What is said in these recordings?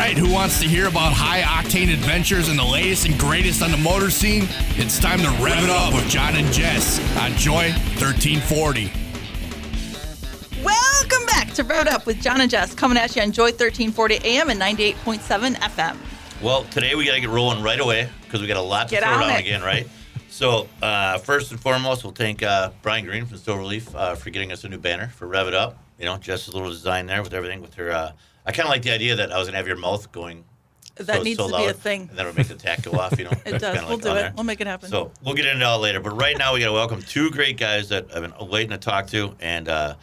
right, who wants to hear about high-octane adventures and the latest and greatest on the motor scene? It's time to rev it up with John and Jess on Joy 1340. Welcome back to Rev It Up with John and Jess, coming at you on Joy 1340 AM and 98.7 FM. Well, today we got to get rolling right away because we got a lot to throw down again, right? So, first and foremost, we'll thank Brian Green from Silverleaf for getting us a new banner for Rev It Up. You know, Jess's little design there with everything with her. I kind of like the idea that I was going to have your mouth going. That needs to be a thing. And then it'll make the tack go off, you know. It does. We'll do it. We'll make it happen. So, we'll get into it all later. But right now, we got to welcome two great guys that I've been waiting to talk to. And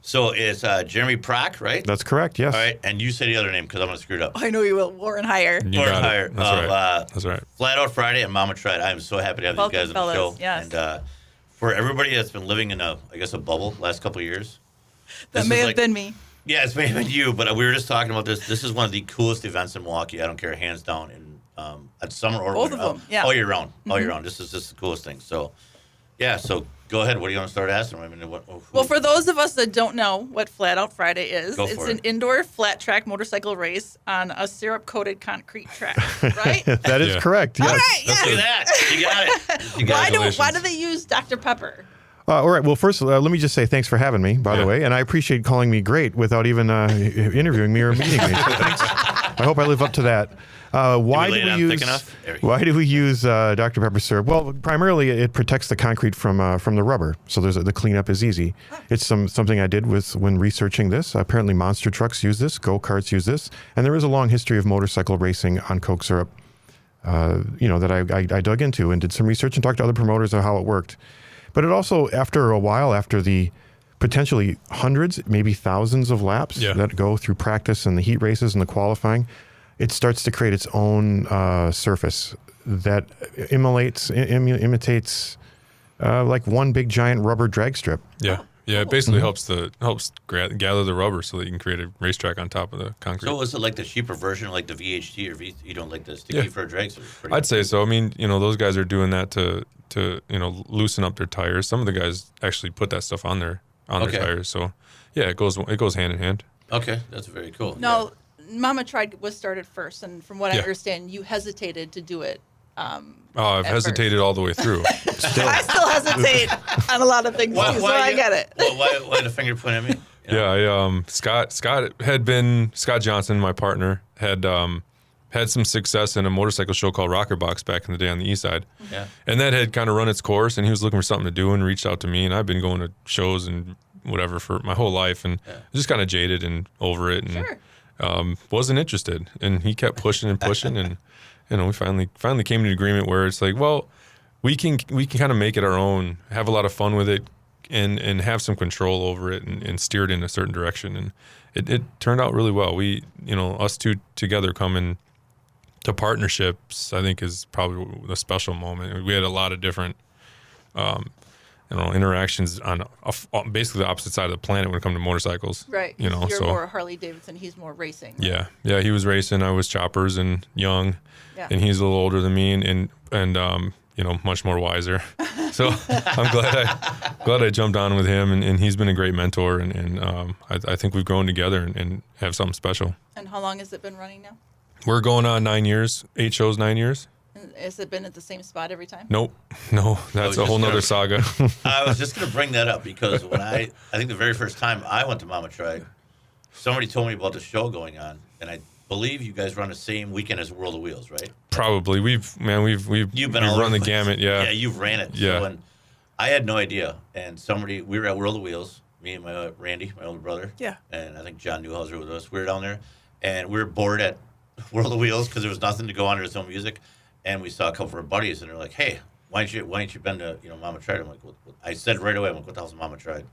so it's Jeremy Prach, right? That's correct, yes. All right. And you say the other name because I'm going to screw it up. I know you will. Warren Heir. Warren Heir. That's right. Flat Out Friday and Mama Tried. I'm so happy to have these guys on the show. Yes. And for everybody that's been living in a bubble the last couple of years. That may have been me. Yeah, it's may have been you, but we were just talking about this. This is one of the coolest events in Milwaukee. I don't care, hands down, in at summer or both winter, of them. Yeah. all year round. All year round. This is just the coolest thing. So, yeah. So go ahead. What do you want to start asking? I mean, Well, for those of us that don't know what Flat Out Friday is, it's an it. indoor flat track motorcycle race on a syrup-coated concrete track, right? That is correct. Yes. All right. Yes. Look at that. You got it. Why do they use Dr. Pepper? All right. Well, first, let me just say thanks for having me, by the way. And I appreciate calling me great without even interviewing me or meeting me. So thanks. I hope I live up to that. Why do we use Dr. Pepper syrup? Well, primarily it protects the concrete from the rubber, so the cleanup is easy. It's something I did when researching this. Apparently, monster trucks use this, go-karts use this, and there is a long history of motorcycle racing on Coke syrup. That I dug into and did some research and talked to other promoters on how it worked. But it also, after a while, after the potentially hundreds, maybe thousands of laps that go through practice and the heat races and the qualifying, it starts to create its own surface that imitates like one big giant rubber drag strip. Yeah. Yeah, it basically helps gather the rubber so that you can create a racetrack on top of the concrete. So is it like the cheaper version, like the VHT, or you don't like the sticky for drags? I'd say so. I mean, those guys are doing that to loosen up their tires. Some of the guys actually put that stuff on their tires. So yeah, it goes hand in hand. Okay, that's very cool. No, Mama Tried was started first, and from what I understand, you hesitated to do it. I've hesitated all the way through. I still hesitate on a lot of things too, so I get it. Why the finger point at me? Yeah, Scott Johnson, my partner, had some success in a motorcycle show called Rocker Box back in the day on the east side. Yeah. And that had kind of run its course, and he was looking for something to do and reached out to me, and I've been going to shows and whatever for my whole life, and just kind of jaded and over it, and wasn't interested. And he kept pushing and pushing, and we finally came to an agreement where it's like, well, we can kind of make it our own, have a lot of fun with it, and have some control over it, and steer it in a certain direction. And it turned out really well. We, us two together coming to partnerships, I think, is probably a special moment. We had a lot of different, interactions on basically the opposite side of the planet when it comes to motorcycles. Right. You're more Harley Davidson. He's more racing. Yeah. Yeah. He was racing. I was choppers and young, and he's a little older than me and much more wiser. So I'm glad I jumped on with him, and he's been a great mentor, and I think we've grown together and have something special. And how long has it been running now? We're going on 9 years, 8 shows, 9 years. And has it been at the same spot every time? Nope. No, that's a whole nother saga. I was just going to bring that up because when I think the very first time I went to Mama Tried, somebody told me about the show going on, and I believe you guys run the same weekend as World of Wheels, right? Probably. We've run the gamut. Yeah. Yeah, you've ran it. Yeah. So, and I had no idea, and we were at World of Wheels, me and my Randy, my older brother. Yeah. And I think John Newhauser was with us. We were down there, and we were bored at World of Wheels because there was nothing to go on. There was no music, and we saw a couple of our buddies, and they're like, "Hey, why don't you been to Mama Tried?" I'm like, I said right away, I'm like, "What the hell's Mama Tried?"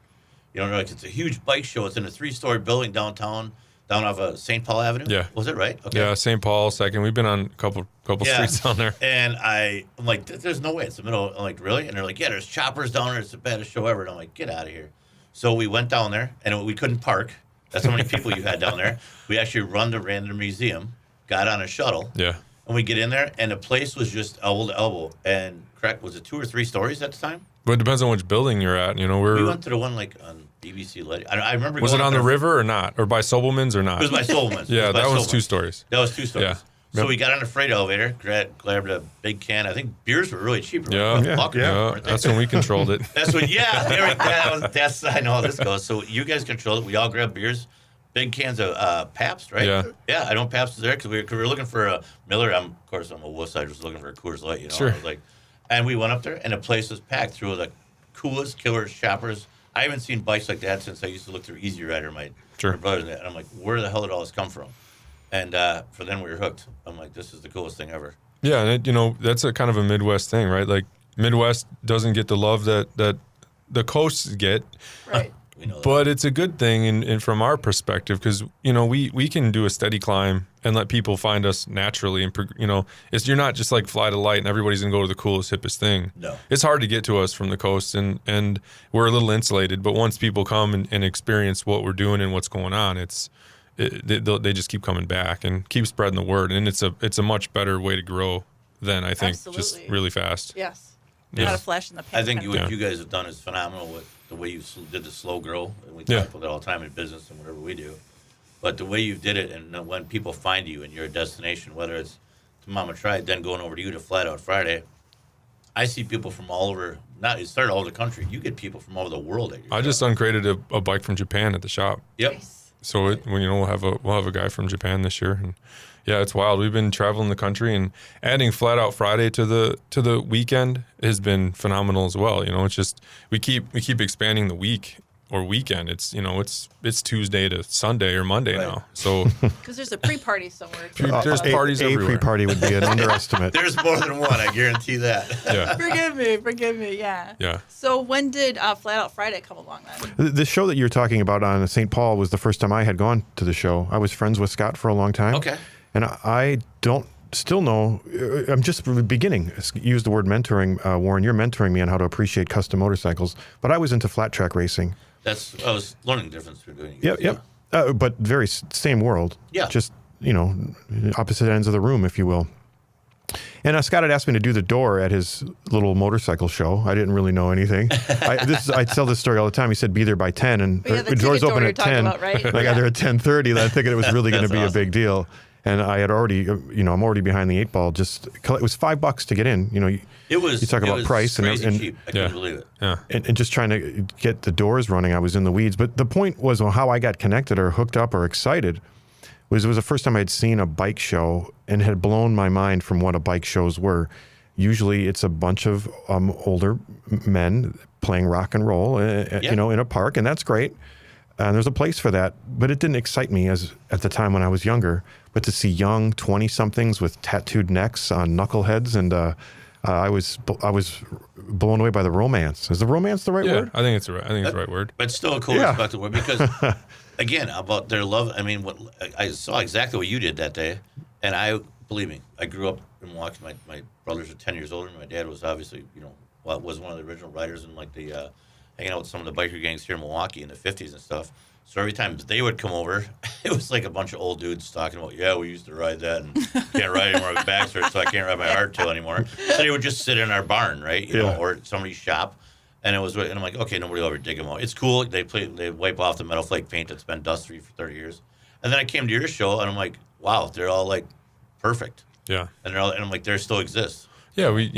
They're like, "It's a huge bike show. It's in a 3-story building downtown, down off of St. Paul Avenue." Yeah. Was it right? Okay. Yeah, St. Paul, second. We've been on a couple streets down there. And I'm like, "There's no way. It's the middle." I'm like, "Really?" And they're like, "Yeah, there's choppers down there. It's the baddest show ever." And I'm like, "Get out of here." So we went down there, and we couldn't park. That's how many people you had down there. We actually ran the museum, got on a shuttle. Yeah. And we get in there, and the place was just elbow to elbow. And correct, was it 2 or 3 stories at the time? But it depends on which building you're at. We went to the one like on BBC Letty. I remember. Was it on the river or not, or by Sobelman's or not? It was by Sobelman's. Yeah, that was 2 stories. That was 2 stories. Yeah. So we got on a freight elevator, grabbed a big can. I think beers were really cheap. Yeah. That's when we controlled it. That's when. Yeah, that's I know how this goes. So you guys controlled it. We all grabbed beers. Big cans of Pabst, right? Yeah. I know Pabst was there because we were looking for a Miller. Of course, I'm a wuss. I was just looking for a Coors Light, you know. Sure. I was like, and we went up there, and the place was packed through the coolest killer shoppers. I haven't seen bikes like that since I used to look through Easy Rider, my brothers, and I'm like, where the hell did all this come from? And for then we were hooked. I'm like, this is the coolest thing ever. Yeah, and that's a kind of a Midwest thing, right? Like Midwest doesn't get the love that the coasts get. Right. But it's a good thing, and from our perspective, because we can do a steady climb and let people find us naturally, and you're not just like fly to light and everybody's gonna go to the coolest, hippest thing. No, it's hard to get to us from the coast, and we're a little insulated. But once people come and experience what we're doing and what's going on, they just keep coming back and keep spreading the word, and it's a much better way to grow than I think just really fast. Yes. Yeah. Not a flash in the pan. I think what you guys have done is phenomenal with the way you did the slow grow. And we talk about that all the time in business and whatever we do. But the way you did it, and when people find you and you're a destination, whether it's to Mama Tried, then going over to you to Flat Out Friday, I see people from all over. It started all over the country. You get people from all over the world. I just uncrated a bike from Japan at the shop. Yep. Nice. So we'll have a guy from Japan this year, and yeah, it's wild. We've been traveling the country, and adding Flat Out Friday to the weekend has been phenomenal as well. It's just we keep expanding the week or weekend. It's it's Tuesday to Sunday or Monday now. So because there's a pre-party somewhere. There's parties everywhere. A pre-party would be an underestimate. There's more than one. I guarantee that. Yeah. Forgive me. Yeah. Yeah. So when did Flat Out Friday come along then? The show that you're talking about on St. Paul was the first time I had gone to the show. I was friends with Scott for a long time. Okay. And I don't still know. I'm just beginning. Use the word mentoring, Warren. You're mentoring me on how to appreciate custom motorcycles. But I was into flat track racing. I was learning the difference between doing. Yep. But very same world. Yeah. Just opposite ends of the room, if you will. And Scott had asked me to do the door at his little motorcycle show. I didn't really know anything. I tell this story all the time. He said, be there by 10. And the doors open at 10. About, right? I got there at 10:30. I thinking it was really going to be a big deal. And I had already, I'm already behind the 8 ball. It was $5 to get in. You talk about price crazy and cheap. I couldn't believe it. Yeah. And just trying to get the doors running. I was in the weeds. But the point was how I got connected or hooked up or excited was it was the first time I'd seen a bike show and had blown my mind from what a bike shows were. Usually it's a bunch of older men playing rock and roll, in a park, and that's great. And there's a place for that, but it didn't excite me as at the time when I was younger. But to see young 20-somethings with tattooed necks on knuckleheads, and I was blown away by the romance. Is the romance the right word? I think it's the right word. But still a cool respectful word because, again, about their love. I mean, I saw exactly what you did that day, and believe me, I grew up in Milwaukee. My brothers are 10 years older. My dad was obviously, was one of the original riders in like the. Hanging out with some of the biker gangs here in Milwaukee in the 50s and stuff. So every time they would come over, it was like a bunch of old dudes talking about, we used to ride that and can't ride anymore. My back's hurt, so I can't ride my hardtail anymore. So they would just sit in our barn, right? Or somebody's shop. And I'm like, okay, nobody will ever dig them out. It's cool. They wipe off the metal flake paint that's been dust-free for 30 years. And then I came to your show, and I'm like, wow, they're all like perfect. Yeah. And I'm like, they still exist. Yeah, we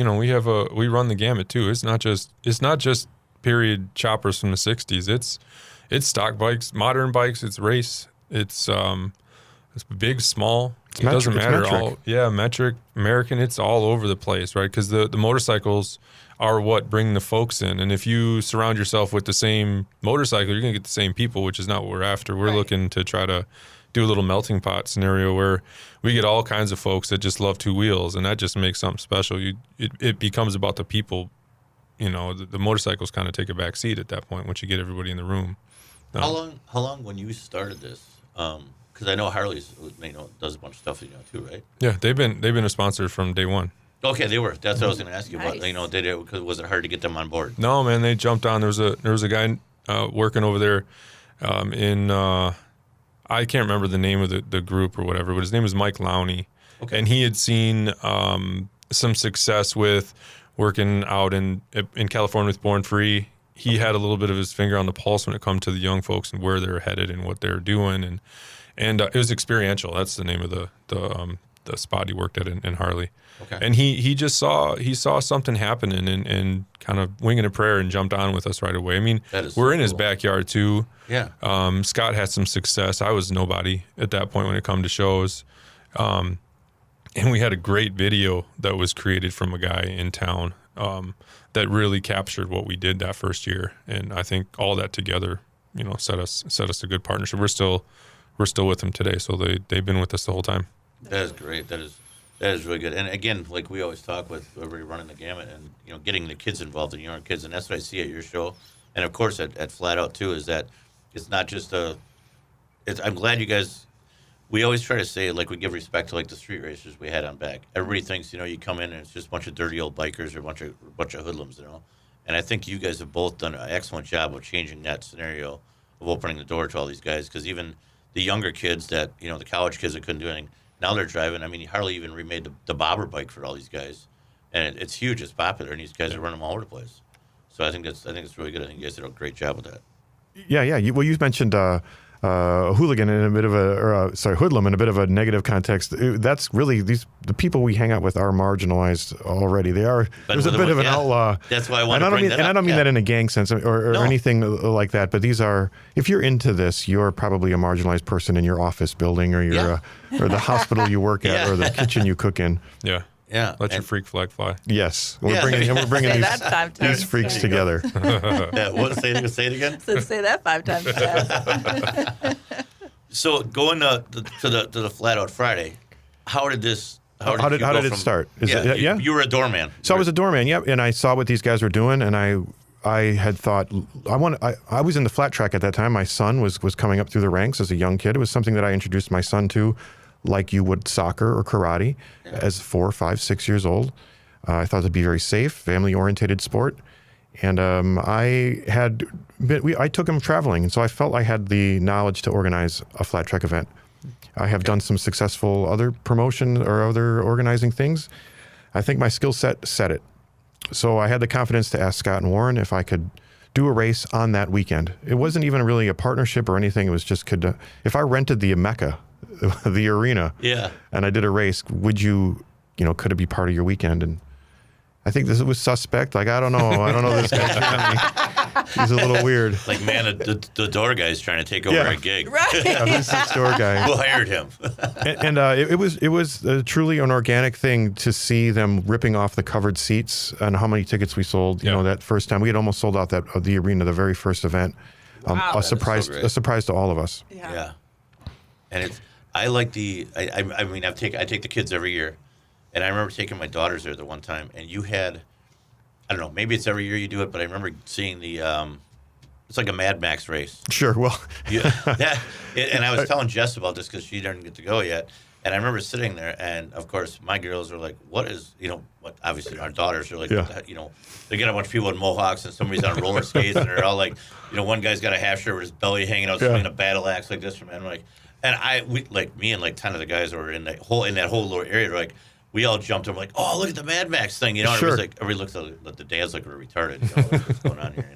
run the gamut too. It's not just period choppers from the 60s. It's stock bikes, modern bikes, it's race, it's big, small, it doesn't matter. Metric, American, it's all over the place, right? Because the motorcycles are what bring the folks in, and if you surround yourself with the same motorcycle, you're gonna get the same people, which is not what we're after. We're looking to try to do a little melting pot scenario where we get all kinds of folks that just love 2 wheels, and that just makes something special. It becomes about the people. The motorcycles kind of take a back seat at that point once you get everybody in the room. How long when you started this? Because I know Harley's does a bunch of stuff too, right? Yeah, they've been a sponsor from day one. Okay, they were. That's what I was going to ask you about. Because was it hard to get them on board? No, man, they jumped on. There was a guy working over there in I can't remember the name of the group or whatever, but his name was Mike Lowney, and he had seen some success with working out in California with Born Free. he had a little bit of his finger on the pulse when it come to the young folks and where they're headed and what they're doing, and it was experiential. That's the name of the spot he worked at in Harley. Okay. And he saw something happening and kind of winging a prayer and jumped on with us right away. I mean, we're in his backyard too. Yeah. Scott had some success. I was nobody at that point when it come to shows. And we had a great video that was created from a guy in town that really captured what we did that first year. And I think all that together, set us a good partnership. We're still with them today. So they've been with us the whole time. That is great. That is really good. And again, like we always talk with everybody running the gamut and, getting the kids involved, the younger kids. And that's what I see at your show. And of course at Flat Out too, is that it's not just I'm glad you guys, we always try to say, like, we give respect to like the street racers we had on back. Everybody thinks, you come in and it's just a bunch of dirty old bikers or a bunch of hoodlums, And I think you guys have both done an excellent job of changing that scenario, of opening the door to all these guys. Because even the younger kids that, the college kids that couldn't do anything, now they're driving. I mean, Harley even remade the bobber bike for all these guys, and it's huge. It's popular, and these guys are running all over the place. So I think it's really good. I think you guys did a great job with that. Yeah. You mentioned hooligan in a bit of hoodlum in a bit of a negative context. That's really the people we hang out with are marginalized already. They are. There's a bit of an outlaw. That's why I want to bring that up. And I don't mean that in a gang sense or anything like that. But these are. If you're into this, you're probably a marginalized person in your office building or your or the hospital you work at or the kitchen you cook in. Yeah. Yeah. Let your freak flag fly. Yes. We're bringing these freaks together. Say it again? So say that 5 times fast. So going to the Flat Out Friday, how did it start? You were a doorman. So I was a doorman, and I saw what these guys were doing, and I had thought I was in the flat track at that time. My son was coming up through the ranks as a young kid. It was something that I introduced my son to, like you would soccer or karate, as 4, 5, 6 years old. I thought it'd be very safe, family-oriented sport, and I took him traveling, and so I felt I had the knowledge to organize a flat track event. I have done some successful other promotion or other organizing things. I think my skill set set it. So I had the confidence to ask Scott and Warren if I could do a race on that weekend. It wasn't even really a partnership or anything. It was just if I rented the Mecca, the arena, and I did a race, would could it be part of your weekend? And I think this was suspect. Like, I don't know this guy. He's a little weird. Like, man, the door guy's trying to take over a gig. Right. He's the store guy. Who hired him? and it was truly an organic thing to see them ripping off the covered seats and how many tickets we sold. That first time we had almost sold out the arena, the very first event. Wow. A surprise to all of us. Yeah. And I take the kids every year. And I remember taking my daughters there the one time, and you had, I don't know, maybe it's every year you do it, but I remember seeing it's like a Mad Max race. Sure, well. And I was telling Jess about this because she didn't get to go yet. And I remember sitting there, and of course, my girls are like, what is, obviously our daughters are like, they get a bunch of people with mohawks, and somebody's on roller skates, and they're all like, one guy's got a half shirt with his belly hanging out, swinging a battle axe like this. And I'm like, me and like 10 of the guys that were in that whole little area, like, we all jumped and were like, oh, look at the Mad Max thing, And Sure. it was like, everybody looked at the dads like we're retarded, what's going on here,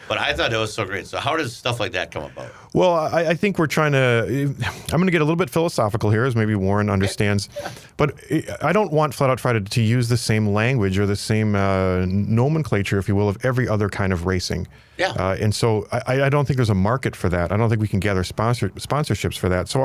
But I thought it was so great. So how does stuff like that come about? Well, I think we're trying to, I'm going to get a little bit philosophical here, as maybe Warren understands, but I don't want Flat Out Friday to use the same language or the same nomenclature, if you will, of every other kind of racing. Yeah. And so I don't think there's a market for that. I don't think we can gather sponsorships for that. So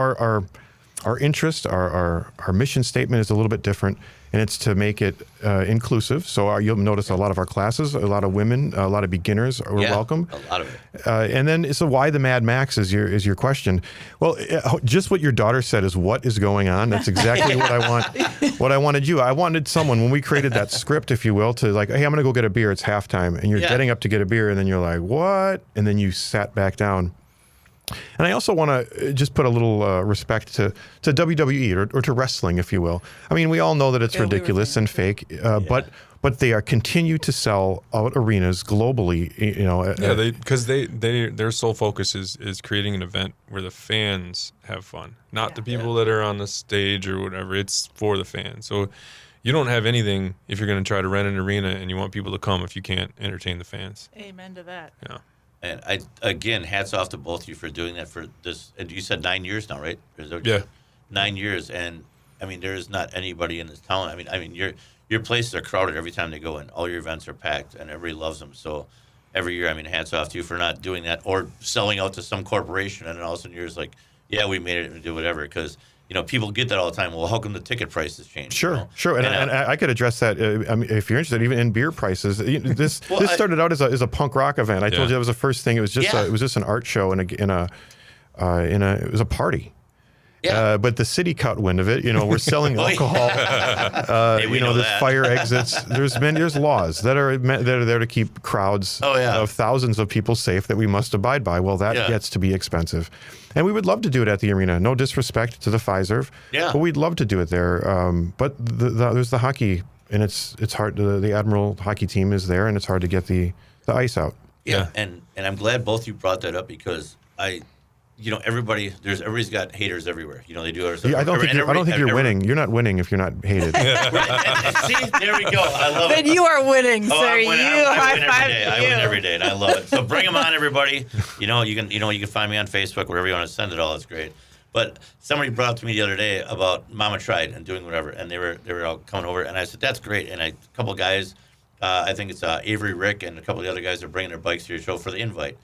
our interest, our mission statement is a little bit different, and it's to make it inclusive. So you'll notice a lot of our classes, a lot of women, a lot of beginners are welcome. A lot of it. And then, so why the Mad Max is your question? Well, just what your daughter said is what is going on. That's exactly what I want. What I wanted you. I wanted someone, when we created that script, if you will, to like, hey, I'm going to go get a beer. It's halftime, and you're getting up to get a beer, and then you're like, what? And then you sat back down. And I also want to just put a little respect to WWE or to wrestling, if you will. I mean, we all know that it's ridiculous and fake, but they continue to sell out arenas globally. Because their sole focus is creating an event where the fans have fun, not the people that are on the stage or whatever. It's for the fans. So, you don't have anything if you're going to try to rent an arena and you want people to come if you can't entertain the fans. Amen to that. Yeah. And again, hats off to both of you for doing that for this. And you said 9 years now, right? Yeah. 9 years, and I mean, there is not anybody in this town. I mean, your places are crowded every time they go in. All your events are packed, and everybody loves them. So every year, I mean, hats off to you for not doing that or selling out to some corporation, and then all of a sudden you're just like, yeah, we made it and do whatever. Because people get that all the time. Well, how come the ticket prices change? Sure. And I could address that. I mean, if you're interested, even in beer prices. This started out as a punk rock event. I told you that was the first thing. It was just an art show it was a party. Yeah. But the city caught wind of it. We're selling alcohol. There's fire exits. There's laws that are there to keep crowds of thousands of people safe that we must abide by. Well, that gets to be expensive, and we would love to do it at the arena. No disrespect to the Fiserv, but we'd love to do it there. But there's the hockey, and it's hard. The Admiral hockey team is there, and it's hard to get the ice out. Yeah, and I'm glad both you brought that up because everybody's got haters everywhere. They do other stuff. Yeah, I don't think you're winning. You're not winning if you're not hated. See, there we go. I love it. Then you are winning, sir. I win every day, and I love it. So bring them on, everybody. You can find me on Facebook, wherever you want to send it all. It's great. But somebody brought up to me the other day about Mama Tried and doing whatever, and they were all coming over, and I said that's great. And a couple of guys, I think it's Avery, Rick, and a couple of the other guys are bringing their bikes to your show for the invite.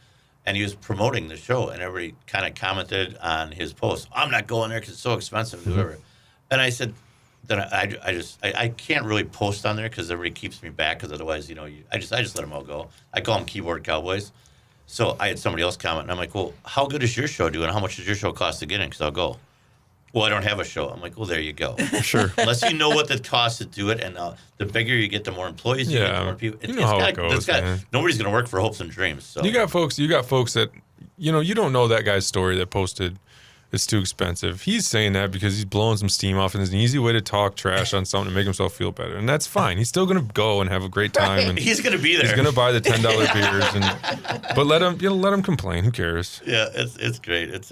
And he was promoting the show, and everybody kind of commented on his post. I'm not going there because it's so expensive, whatever. And I said, then I can't really post on there because everybody keeps me back. Because otherwise, I just let them all go. I call them keyboard cowboys. So I had somebody else comment, and I'm like, well, how good is your show doing? How much does your show cost to get in? Because I'll go. Well, I don't have a show. I'm like, well, there you go. Sure. Unless you know what it costs to do it, and the bigger you get, the more employees you get, the more people. How it goes, man. Nobody's going to work for hopes and dreams. So you got folks that you don't know that guy's story that posted it's too expensive. He's saying that because he's blowing some steam off, and it's an easy way to talk trash on something to make himself feel better, and that's fine. He's still going to go and have a great time, and he's going to be there. He's going to buy the $10 beers, but let him complain. Who cares? Yeah, it's great. It's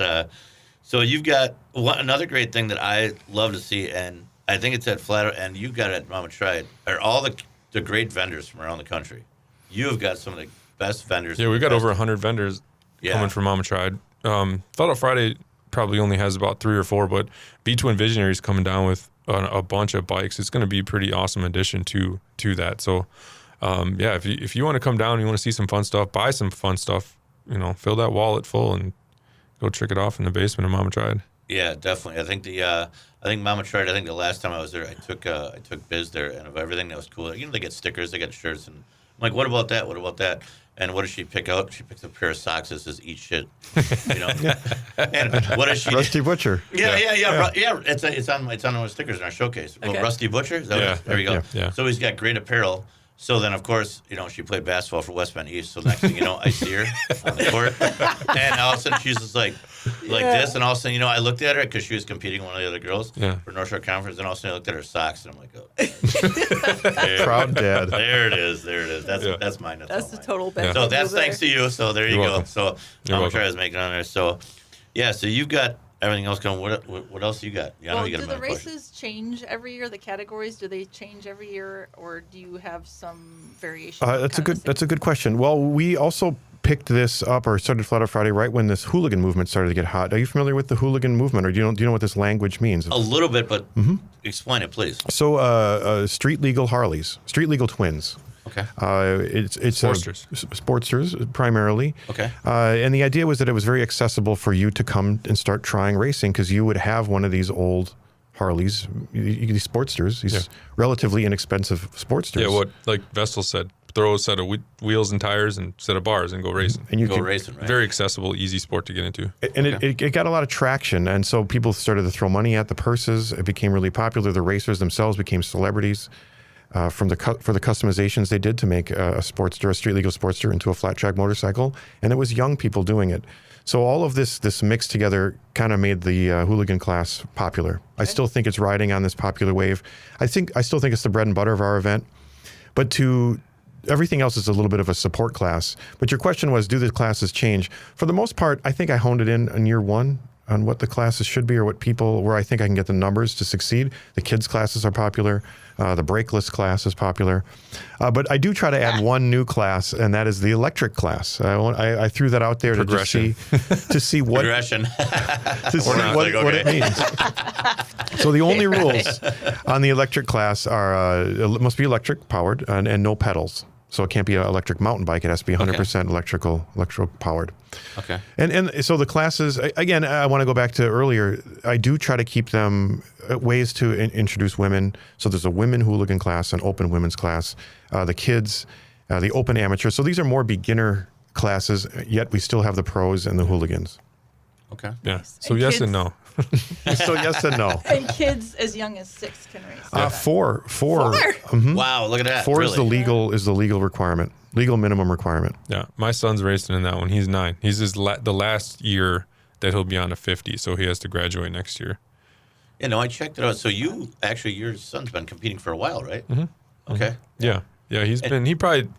So you've got another great thing that I love to see, and I think it's at Flat, and you've got it at Mama Tried, are all the great vendors from around the country. You have got some of the best vendors. Yeah, we've got over 100 vendors coming from Mama Tried. Thought Out Friday probably only has about 3 or 4, but B-Twin Visionaries coming down with a bunch of bikes. It's going to be a pretty awesome addition to that. So, if you want to come down and you want to see some fun stuff, buy some fun stuff, fill that wallet full and go trick it off in the basement of Mama Tried. Yeah, definitely. I think Mama Tried. I think the last time I was there, I took Biz there, and of everything that was cool. They get stickers, they get shirts, and I'm like, what about that? What about that? And what does she pick out? She picks up a pair of socks that says "Eat shit." And what does she? Rusty Butcher. Yeah. It's on one of the stickers in our showcase. Okay. Well, Rusty Butcher. There you go. Yeah. So he's got great apparel. So then, of course, she played basketball for West Bend East. So next thing you know, I see her on the court, and all of a sudden she's just like this, and all of a sudden, I looked at her because she was competing with one of the other girls for North Shore Conference, and all of a sudden I looked at her socks, and I'm like, oh, proud dad. There it is. That's mine. That's the total best. So that's thanks to you. So there you go. So I'm gonna try to make it on there. So so you've got everything else going. What else you got? Do the races change every year? The categories, do they change every year, or do you have some variation? That's a good question. Well, we also picked this up or started Flat Out Friday right when this hooligan movement started to get hot. Are you familiar with the hooligan movement, or do you know what this language means? A little bit, but explain it, please. So, street legal Harleys, street legal twins. Okay. It's Sportsters primarily. Okay. And the idea was that it was very accessible for you to come and start trying racing because you would have one of these old Harleys, these Sportsters, these relatively inexpensive Sportsters. Yeah, what like Vestal said, throw a set of wheels and tires and set of bars and go racing. And you go racing, right? Very accessible, easy sport to get into. And it got a lot of traction, and so people started to throw money at the purses. It became really popular. The racers themselves became celebrities. For the customizations they did to make a Sportster, a street legal Sportster, into a flat track motorcycle, and it was young people doing it. So all of this mixed together kind of made the hooligan class popular. Okay. I still think it's riding on this popular wave. I still think it's the bread and butter of our event, but everything else is a little bit of a support class. But your question was, do the classes change? For the most part, I think I honed it in year one. on what the classes should be or where I think I can get the numbers to succeed. The kids classes are popular. The brakeless class is popular. But I do try to add one new class, and that is the electric class. I threw that out there to just see what what it means. So the only rules on the electric class are it must be electric powered and no pedals. So it can't be an electric mountain bike. It has to be 100% electrical powered. Okay. And so the classes, again, I want to go back to earlier. I do try to keep them ways to introduce women. So there's a women hooligan class, an open women's class, the kids, the open amateur. So these are more beginner classes, yet we still have the pros and the hooligans. Okay. Yeah. So and yes kids, and no. So yes and no. And kids as young as 6 can race. Four. Mm-hmm. Wow, look at that. 4 is the legal requirement, legal minimum requirement. Yeah, my son's racing in that one. He's 9. He's the last year that he'll be on a 50, so he has to graduate next year. Yeah, no, I checked it out. So your son's been competing for a while, right? Mm-hmm. Okay. Yeah. He probably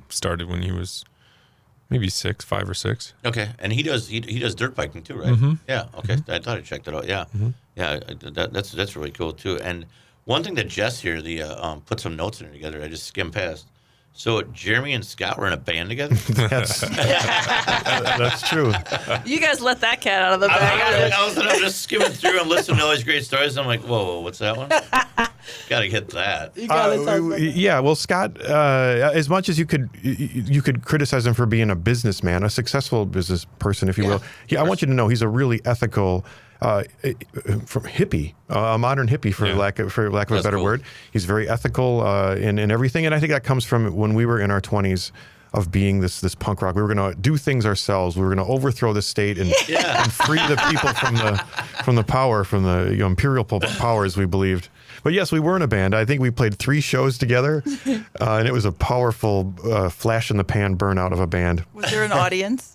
started when he was maybe 5 or 6. Okay, and he does dirt biking too, right? Mm-hmm. Yeah. Okay, I thought I checked it out. Yeah, yeah, that's really cool too. And one thing that Jess here, put some notes in together. I just skimmed past. So Jeremy and Scott were in a band together. That's true. You guys let that cat out of the bag. I'm just skimming through and listening to all these great stories. I'm like, whoa, what's that one? Got to get that. You gotta tell yeah, well, Scott, as much as you could criticize him for being a businessman, a successful business person, if you will. I want you to know he's a really ethical hippie, a modern hippie, for lack of a better word. He's very ethical in everything, and I think that comes from when we were in our 20s of being this punk rock. We were going to do things ourselves. We were going to overthrow the state and free the people from the imperial powers, we believed. But yes, we were in a band. I think we played 3 shows together, and it was a powerful flash in the pan burnout of a band. Was there an audience?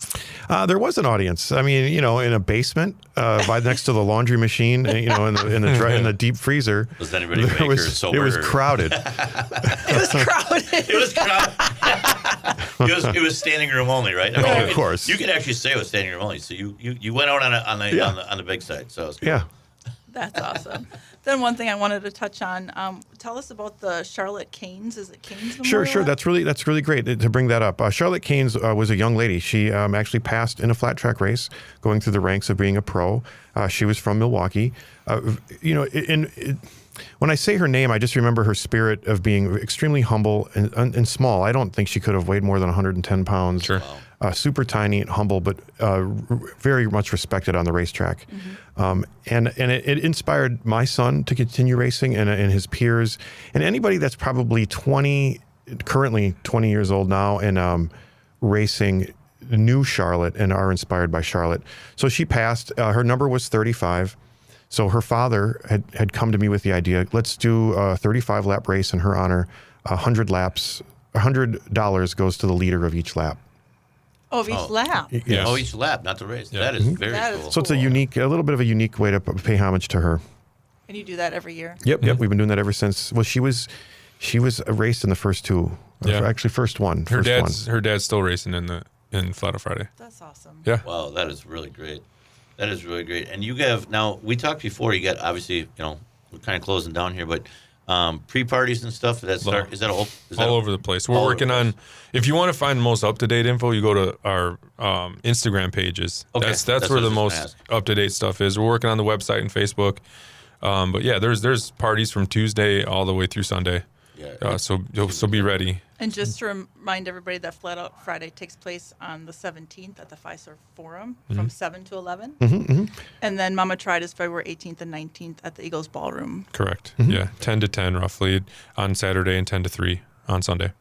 There was an audience. I mean, in a basement, next to the laundry machine, in the deep freezer. Was anybody awake or sober? It was crowded. It was crowded. It was standing room only, right? I mean, of course. You could actually say it was standing room only. So you went out on the big side. So it was cool. Yeah. That's awesome. Then one thing I wanted to touch on, tell us about the Charlotte Canes. Is it Canes Memorial? Sure. That's really great to bring that up. Charlotte Canes was a young lady. She actually passed in a flat track race, going through the ranks of being a pro. She was from Milwaukee. When I say her name, I just remember her spirit of being extremely humble and small. I don't think she could have weighed more than 110 pounds. Sure. Super tiny and humble, but very much respected on the racetrack. Mm-hmm. And it inspired my son to continue racing and his peers. And anybody that's probably currently 20 years old now and racing knew Charlotte and are inspired by Charlotte. So she passed. Her number was 35. So her father had come to me with the idea, let's do a 35-lap race in her honor. 100 laps, $100 goes to the leader of each lap. Oh, of each lap. Yes. Oh, each lap, not the race. Yeah. That is very cool. So it's a little bit of a unique way to pay homage to her. And you do that every year? Yep. We've been doing that ever since. Well, she was raced in the first 2. Yeah. Actually, first one. Her dad's still racing in Flat Out Friday. That's awesome. Yeah. Wow, that is really great. That is really great. And you have, now, we talked before, you got, obviously, we're kind of closing down here, but pre-parties and stuff, is that all over the place. We're working on, if you want to find the most up-to-date info, you go to our Instagram pages. Okay. That's where the most up-to-date stuff is. We're working on the website and Facebook. But yeah, there's parties from Tuesday all the way through Sunday. Yeah. So be ready. And just to remind everybody that Flat Out Friday takes place on the 17th at the Fiserv Forum from 7 to 11. Mm-hmm. And then Mama Tried is February 18th and 19th at the Eagles Ballroom. Correct. Mm-hmm. Yeah, 10 to 10 roughly on Saturday and 10 to 3 on Sunday.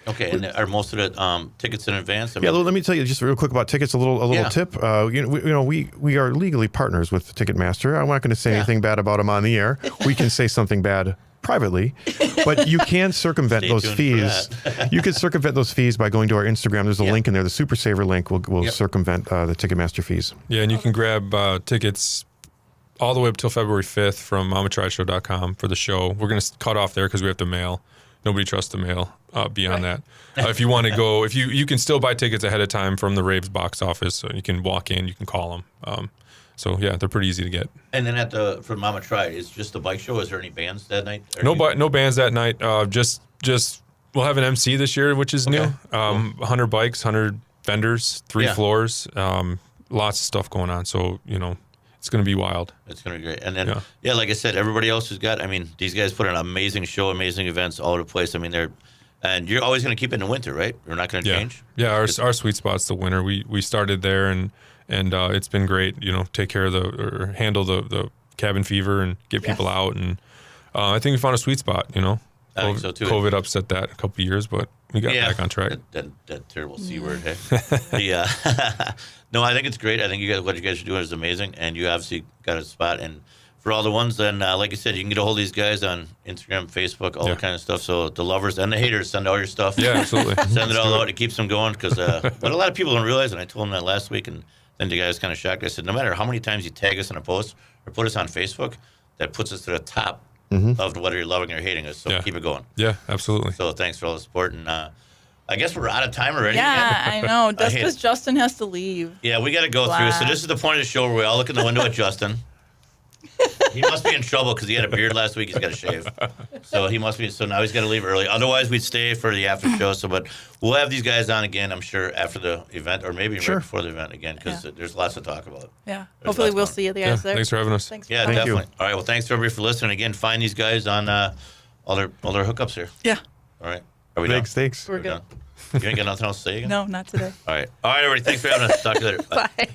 Okay, and are most of the tickets in advance? Let me tell you just real quick about tickets. A little tip. We are legally partners with Ticketmaster. I'm not going to say anything bad about them on the air. We can say something bad privately, but you can circumvent those fees. You can circumvent those fees by going to our Instagram. There's a link in there. The Super Saver link will circumvent the Ticketmaster fees. Yeah, and you can grab tickets all the way up till February 5th from mamatrishow.com for the show. We're going to cut off there because we have to mail. Nobody trusts the mail beyond that. If you want to go, you can still buy tickets ahead of time from the Raves box office. So you can walk in, you can call them. So yeah, they're pretty easy to get. And then for Mama Tried, it's just a bike show. Is there any bands that night? No bands that night. Just we'll have an MC this year, which is new. 100 bikes, 100 vendors, 3 floors, lots of stuff going on. So it's going to be wild. It's going to be great. And then like I said, everybody else who's got. I mean, these guys put on an amazing show, amazing events all over the place. I mean, and you're always going to keep it in the winter, right? We're not going to change. Yeah, our sweet spot's the winter. We started there and it's been great. Take care of handle the cabin fever and get people out, and I think we found a sweet spot. I think so too. COVID upset that a couple of years, but we got back on track. That terrible C word. Hey? No, I think it's great. I think what you guys are doing is amazing, and you obviously got a spot. And for all the ones, then like I said, you can get a hold of these guys on Instagram, Facebook, all that kind of stuff. So the lovers and the haters, send all your stuff. Yeah, absolutely. Send it all out. It keeps them going because what a lot of people don't realize, and I told them that last week, and then the guy was kind of shocked. I said, no matter how many times you tag us in a post or put us on Facebook, that puts us to the top of whether you're loving or hating us. So keep it going. Yeah, absolutely. So thanks for all the support. And I guess we're out of time already. Yeah, I know. Just because Justin has to leave. Yeah, we got to go through. So this is the point of the show where we all look in the window at Justin. He must be in trouble because he had a beard last week. He's got to shave. So he must be. So now he's got to leave early. Otherwise, we'd stay for the after show. But we'll have these guys on again, I'm sure, after the event or maybe right before the event again because there's lots to talk about. Yeah. Hopefully we'll see you guys there. Thanks for having us. Thanks. Yeah, definitely. All right. Well, thanks to everybody for listening. Again, find these guys on all their hookups here. Yeah. All right. Are we done? Thanks. We're good. You ain't got nothing else to say again? No, not today. All right. All right, everybody. Thanks for having us. Talk to you later. Bye.